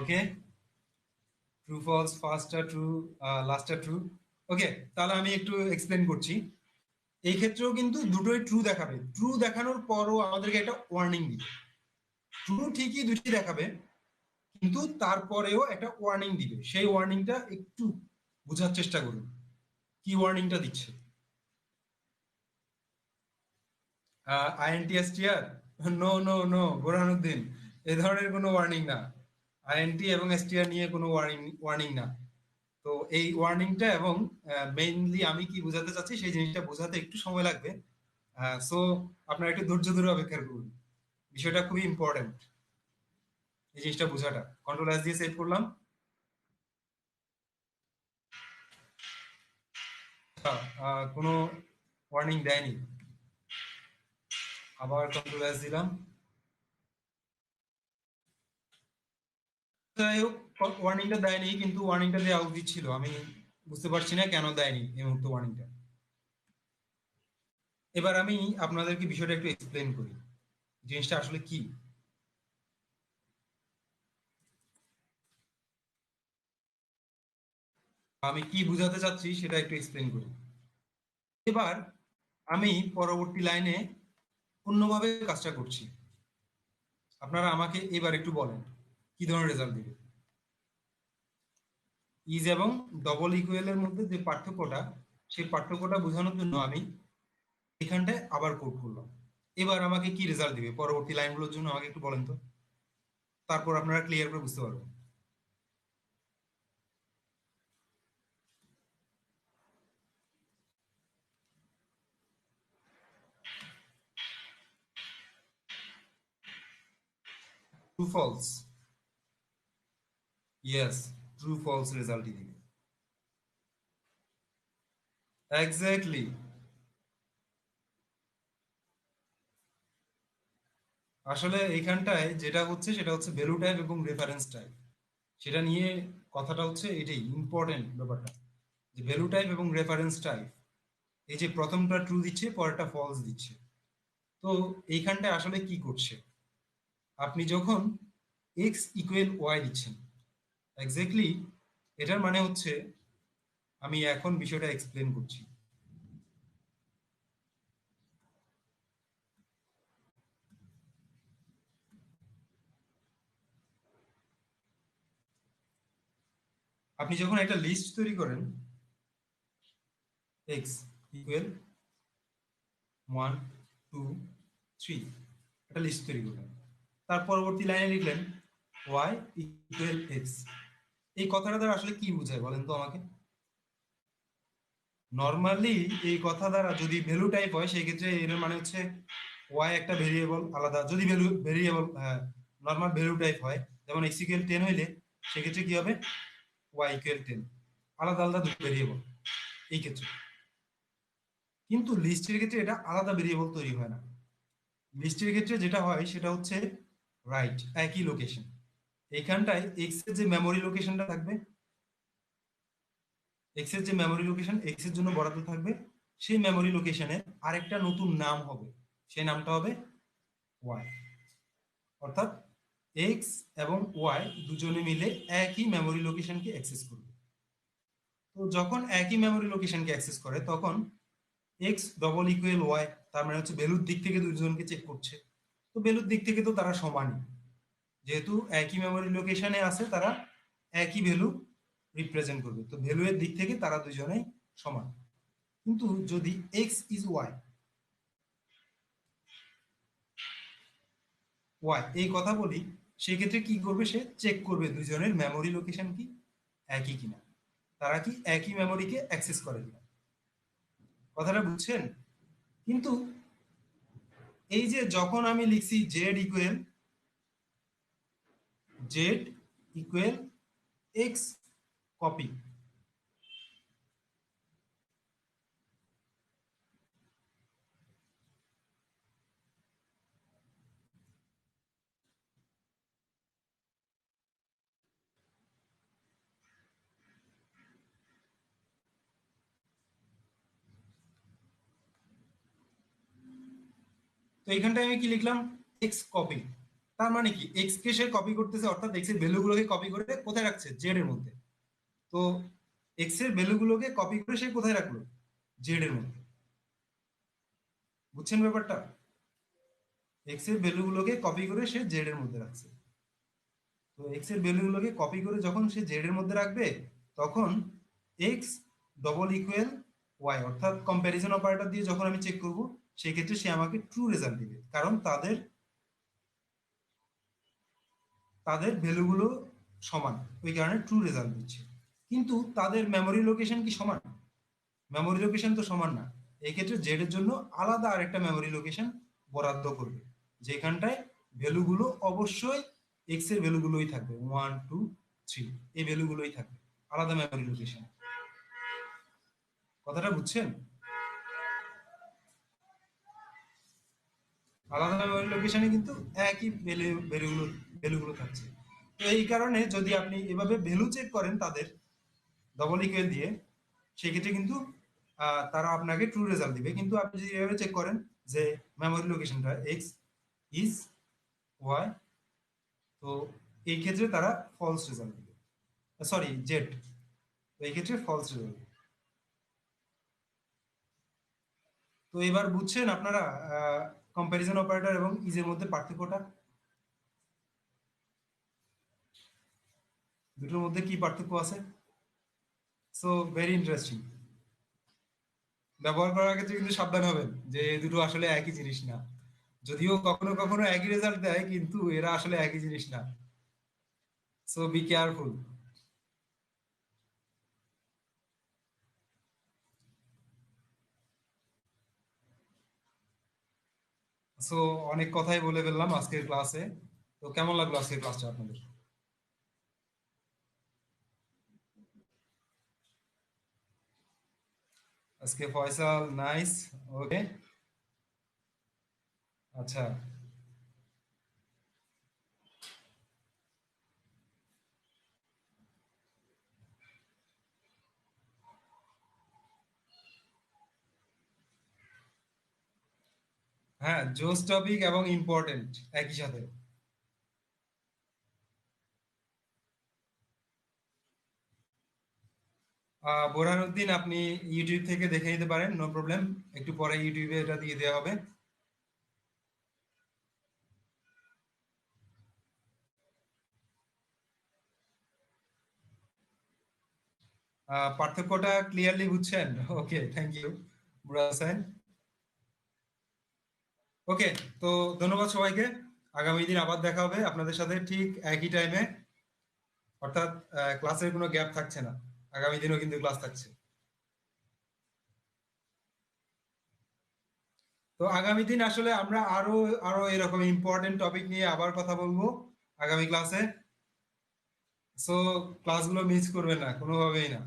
ওকে, ট্রু ফলস, ফার্স্টটা ট্রু, লাস্টটা ট্রু। ওকে, তাহলে আমি একটু এক্সপ্লেন করছি। এই ক্ষেত্রেও কিন্তু দুটোই ট্রু দেখাবে। ট্রু দেখানোর পরও আমাদেরকে একটা ওয়ার্নিং দিবে। ট্রু ঠিকই দুটি দেখাবে, কিন্তু তারপরেও একটা ওয়ার্নিং দিবে। সেই ওয়ার্নিংটা একটু বোঝার চেষ্টা করুন। কি ওয়ার্নিংটা দিচ্ছে? INT STR? No no no Borhanuddin, এ ধরনের কোনো ওয়ার্নিং না। আইএনটি এবং এসটিআর নিয়ে কোনো ওয়ার্নিং ওয়ার্নিং না। তো এই ওয়ার্নিংটা এবং মেইনলি আমি কি বোঝাতে চাচ্ছি সেই জিনিসটা বোঝাতে একটু সময় লাগবে। সো আপনারা একটু ধৈর্য ধরে অপেক্ষা করুন। বিষয়টা খুবই ইম্পর্টেন্ট, এই জিনিসটা বোঝাটা। কন্ট্রোল এস দিয়ে সেভ করলাম। কোনো ওয়ার্নিং দেয়নি। আবার কন্ট্রোল এস দিলাম। যাই হোক, ওয়ার্নিংটা দেয়নি, কিন্তু ওয়ার্নিংটা দেওয়া উচিত ছিল। আমি বুঝতে পারছি না কেন দেয়নি এই মুহূর্তে ওয়ার্নিংটা। এবার আমি আপনাদেরকে বিষয়টা একটু এক্সপ্লেন করি, জিনিসটা আসলে কি। আমি কি বুঝাতে চাচ্ছি সেটা একটু এক্সপ্লেন করি। এবার আমি পরবর্তী লাইনে অন্যভাবে কাজটা করছি। আপনারা আমাকে এবার একটু বলেন কি ধরনের রেজাল্ট দিবে। ইজ এবং ডবল ইকুয়ালের মধ্যে যে পার্থক্যটা, সেই পার্থক্যটা বোঝানোর জন্য আমি এখানটায় আবার কোড করলাম। এবার আমাকে কি রেজাল্ট দিবে পরবর্তী লাইনগুলোর জন্য আমাকে একটু বলেন তো, তারপর আপনারা ক্লিয়ার করে বুঝতে পারবেন। True false. Yes, true false রেজাল্টই দিবে। এক্স্যাক্টলি। আসলে এইখানটায় যেটা হচ্ছে সেটা হচ্ছে ভ্যালু টাইপ এবং রেফারেন্স টাইপ, সেটা নিয়ে কথাটা হচ্ছে এটাই ইম্পর্টেন্ট ব্যাপারটা, যে ভ্যালু টাইপ এবং রেফারেন্স টাইপ, এই যে প্রথমটা ট্রু দিচ্ছে পরেরটা ফলস দিচ্ছে। তো এইখানটায় আসলে কি করছে, আপনি যখন এক্স ইকুয়াল ওয়াই দিচ্ছেন, এক্স্যাক্টলি এটার মানে হচ্ছে, আমি এখন বিষয়টা এক্সপ্লেন করছি। আপনি যখন একটা লিস্ট তৈরি করেন, এক্স ইকুয়াল 1 2 3, একটা লিস্ট তৈরি করলেন, তার পরবর্তী লাইনে লিখলেন ওয়াই ইকুয়াল এক্স। এই কথাটা দ্বারা আসলে কি বোঝায় বলেন তো আমাকে? নর্মালি এই কথা দ্বারা যদি ভ্যালু টাইপ হয় সেই ক্ষেত্রে এর মানে হচ্ছে ওয়াই একটা ভেরিয়েবল আলাদা, যদি ভেরিয়েবল নর্মাল ভ্যালু টাইপ হয়, যেমন এক্স ইকুয়াল 10 হইলে সেক্ষেত্রে কি হবে, ওয়াই ইকুয়াল 10, আলাদা আলাদা দুটো ভেরিয়েবল এই ক্ষেত্রে। কিন্তু লিস্টের ক্ষেত্রে এটা আলাদা ভেরিয়েবল তৈরি হয় না। লিস্টের ক্ষেত্রে যেটা হয় সেটা হচ্ছে রাইট, একই লোকেশন। এইখানটায় এক্স এর যে মেমোরি লোকেশনটা থাকবে, এক্স এর যে মেমোরি লোকেশন এক্স এর জন্য বরাদ্দ থাকবে, সেই মেমোরি লোকেশনের আরেকটা নতুন নাম হবে, সেই নামটা হবে ওয়াই। অর্থাৎ এক্স এবং ওয়াই দুজনে মিলে একই মেমোরি লোকেশনকে অ্যাক্সেস করবে। তো যখন একই মেমোরি লোকেশনকে অ্যাক্সেস করে তখন এক্স ডবল ইকুয়াল ওয়াই, তার মানে হচ্ছে ভ্যালুর দিক থেকে দুজনকে চেক করছে। তো ভ্যালুর দিক থেকে তো তারা সমানই, যেহেতু একই মেমোরি লোকেশনে আছে তারা একই ভ্যালু রিপ্রেজেন্ট করবে, তো ভ্যালু এর দিক থেকে তারা দুজনেই সমান। কিন্তু যদি এক্স ইজ ওয়াই, ওয়াই এই কথা বলি, সেই ক্ষেত্রে কি করবে, সে চেক করবে দুজনের মেমোরি লোকেশন কি একই কিনা, তারা কি একই মেমোরিকে অ্যাক্সেস করে কিনা। কথাটা বুঝছেন? কিন্তু এই যে যখন আমি লিখছি জেড ইকুয়াল এক্স কপি, তো এইখানটায় আমি কি লিখলাম, এক্স কপি, তার মানে কি এক্স কে সে কপি করতেছে, অর্থাৎ এক্স এর ভ্যালুগুলোকে কপি করে কোথায় রাখছে, জেড এর মধ্যে। তো এক্স এর ভ্যালুগুলোকে কপি করে সে কোথায় রাখলো, জেড এর মধ্যে। বুঝছেন ব্যাপারটা? এক্স এর ভ্যালুগুলোকে কপি করে সে জেড এর মধ্যে রাখছে। তো এক্স এর ভ্যালুগুলোকে কপি করে যখন সে জেড এর মধ্যে রাখবে, তখন এক্স ডবল ইকুয়াল ওয়াই, অর্থাৎ কম্প্যারিজন অপারেটর দিয়ে যখন আমি চেক করব, সেই ক্ষেত্রে সে আমাকে ট্রু রেজাল্ট দিবে, কারণ তাদের তাদের ভ্যালুগুলো সমান, ওই কারণে ট্রু রেজাল্ট দিচ্ছে। কিন্তু তাদের মেমোরি লোকেশন কি সমান? মেমোরি লোকেশন তো সমান না। এই ক্ষেত্রে জেড এর জন্য আলাদা আরেকটা মেমোরি লোকেশন বরাদ্দ করবে, যেখানটায় ভ্যালুগুলো অবশ্যই এক্স এর ভ্যালুগুলোই থাকবে, 1 2 3, এই ভ্যালুগুলোই থাকবে, আলাদা মেমোরি লোকেশন। কথাটা বুঝছেন? আলাদা মেমোরি লোকেশনে কিন্তু একই ভ্যালুগুলো ভ্যালুগুলো থাকছে। তো এই কারণে যদি আপনি এভাবে ভ্যালু চেক করেন তাদের ডবল ইকুয়াল দিয়ে, সেক্ষেত্রে কিন্তু তারা আপনাকে ট্রু রেজাল্ট দিবে। কিন্তু আপনি যদি এভাবে চেক করেন যে মেমোরি লোকেশনটা এক্স ইজ ওয়াই, তো এই ক্ষেত্রে তারা ফলস রেজাল্ট দিবে, সরি জেড, তো এই ক্ষেত্রে ফলস রেজাল্ট। তো এবার বুঝছেন আপনারা কম্প্যারিজন অপারেটর এবং ইজের মধ্যে পার্থক্যটা, দুটোর মধ্যে কি পার্থক্য আছে। So very interesting. ব্যবহার করার ক্ষেত্রে কিন্তু সাবধান হবেন যে এই দুটো আসলে একই জিনিস না, যদিও কখনো কখনো একই রেজাল্ট দেয় কিন্তু এরা আসলে একই জিনিস না। So be careful. সো অনেক কথাই বলে ফেললাম আজকের ক্লাসে। তো কেমন লাগলো আজকের ক্লাসটা আপনাদের? আজকে ফয়সাল নাইস। ওকে, আচ্ছা। হ্যাঁ, জোস টপিক এবং ইম্পর্টেন্ট একই সাথে। বোরহানুদ্দিন, আপনি ইউটিউব থেকে দেখে নিতে পারেন, নো প্রবলেম। একটু পরে ইউটিউবে এটা দিয়ে দেওয়া হবে। পার্থক্যটা ক্লিয়ারলি বুঝছেন? ওকে, থ্যাংক ইউ মুরাদ হোসেন। ওকে, তো ধন্যবাদ সবাইকে। আগামী দিন আবার দেখা হবে আপনাদের সাথে ঠিক একই টাইমে, অর্থাৎ ক্লাসের কোনো গ্যাপ থাকছে না। আগামী দিনও কিন্তু ক্লাস থাকছে। তো আগামী দিন আসলে আমরা আরো আরো এরকম ইম্পর্টেন্ট টপিক নিয়ে আবার কথা বলবো আগামী ক্লাসে। সো ক্লাসগুলো মিস করবেন না কোনোভাবেই না।